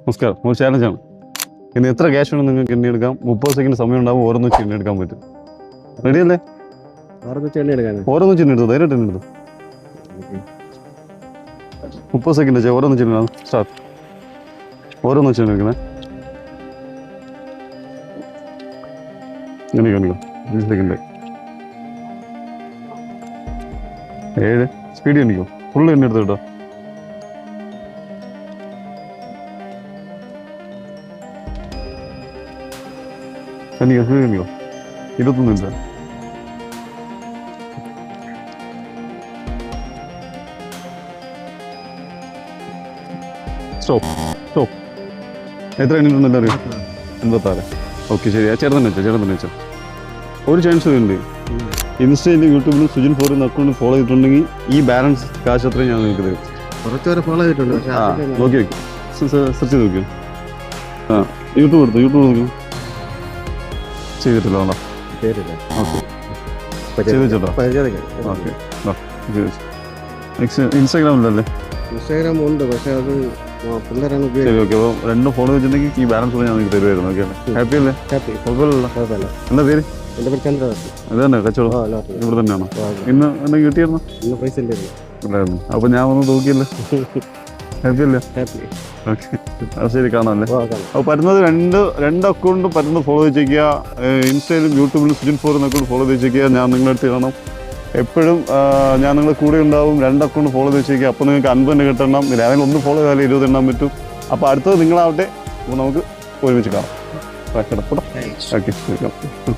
നമസ്കാരം, ഒരു ചാലഞ്ചാണ്. ഇനി എത്ര ക്യാഷ് വേണം നിങ്ങൾക്ക് എണ്ണിയെടുക്കാം. 30 സെക്കൻഡ് സമയം ഉണ്ടാകും. ഓരോന്ന് വെച്ച് എണ്ണിയെടുക്കാൻ പറ്റും. റെഡിയല്ലേ? ഓരോന്ന് വെച്ച് എണ്ണിയെടുത്തു. ധൈര്യമായിട്ട് എണ്ണിയെടുത്തു. 30 സെക്കൻഡ് വെച്ചാൽ ഓരോന്ന് വെച്ച് എണ്ണിടാം. സ്റ്റാർട്ട്. ഓരോന്ന് വെച്ച് എണ്ണിയെടുക്കണേ. എണ്ണിക്കോ 20 സെക്കൻഡ്. 7. സ്പീഡ് എണ്ണിക്കോ. ഫുള്ള് എണ്ണിയെടുത്തു കേട്ടോ. എണ്ണിക്കോ, സ്പീഡ് എണ്ണിക്കോ. 21 മിനിറ്റ്. സ്റ്റോപ്പ്. എത്ര എണ്ണിട്ടുണ്ടല്ലോ അറിയാം? 86. ഓക്കെ, ശരി. ആ ചേട്ടൻ തന്നെ വെച്ചോ. ഒരു ചാൻസ് ഉണ്ട്. ഇൻസ്റ്റയിലും യൂട്യൂബിലും സുജിൻ ഫോർ എന്ന അക്കൗണ്ട് ഫോളോ ചെയ്തിട്ടുണ്ടെങ്കിൽ ഈ ബാലൻസ് കാശ് അത്രയും ഞാൻ നിങ്ങൾക്ക് തരും. കുറച്ചുപേരെ ഫോളോ ചെയ്തിട്ടുണ്ട്. നോക്കി വെക്കും. സെർച്ച് ചെയ്ത് നോക്കിയോ? യൂട്യൂബ് നോക്കിയോ? ചെയ്തിട്ടില്ല. ഓക്കെ, ചെയ്ത് വെച്ചോട്ടോ. ഓക്കെ, ഇൻസ്റ്റാഗ്രാമിലല്ലേ? ഇൻസ്റ്റാഗ്രാം ഉണ്ട്, പക്ഷെ അത് പിള്ളേരാണ് ശരി, ഓക്കെ. അപ്പോൾ രണ്ടും ഫോളോ വെച്ചിട്ടുണ്ടെങ്കിൽ ഈ ബാലൻസ് ഞാൻ നിങ്ങൾക്ക് തരുമായിരുന്നു. ഓക്കെ, ഹാപ്പി അല്ലേ? കുഴപ്പമില്ലല്ലോ. എന്താ പേര്? എൻ്റെ പേര് ചന്ദ്രദാസ്. അത് തന്നെ കച്ചവടം ഇവിടെ തന്നെയാണോ? ഇന്ന് എന്തെങ്കിലും കിട്ടിയായിരുന്നു? ഇന്ന് പൈസ ഇല്ലായിരുന്നു. അപ്പോൾ ഞാൻ ഒന്ന് നോക്കിയല്ലേ? ഹാപ്പി അല്ലേ? ഓക്കെ, അത് ശരി. കാണാമല്ലേ? അപ്പോൾ പറ്റുന്നത് രണ്ട് അക്കൗണ്ടും പറ്റുന്നത് ഫോളോ ചെയ്യിക്കുക. ഇൻസ്റ്റയിലും യൂട്യൂബിലും സുജിൻ ഫോർ എന്ന അക്കൗണ്ട് ഫോളോ ചെയ്യിക്കുക. ഞാൻ നിങ്ങളുടെ അടുത്ത് കാണാം. എപ്പോഴും ഞാൻ നിങ്ങളുടെ കൂടെ ഉണ്ടാവും. 2 അക്കൗണ്ട് ഫോളോ ചെയ്യിക്കുക. അപ്പോൾ നിങ്ങൾക്ക് 50 കിട്ടണം. രാവിലെ 1 ഫോളോ ചെയ്താൽ 20 എണ്ണാൻ പറ്റും. അപ്പോൾ അടുത്തത് നിങ്ങളാവട്ടെ. അപ്പോൾ നമുക്ക് ഒരുമിച്ച് കാണാം. ഓക്കെ,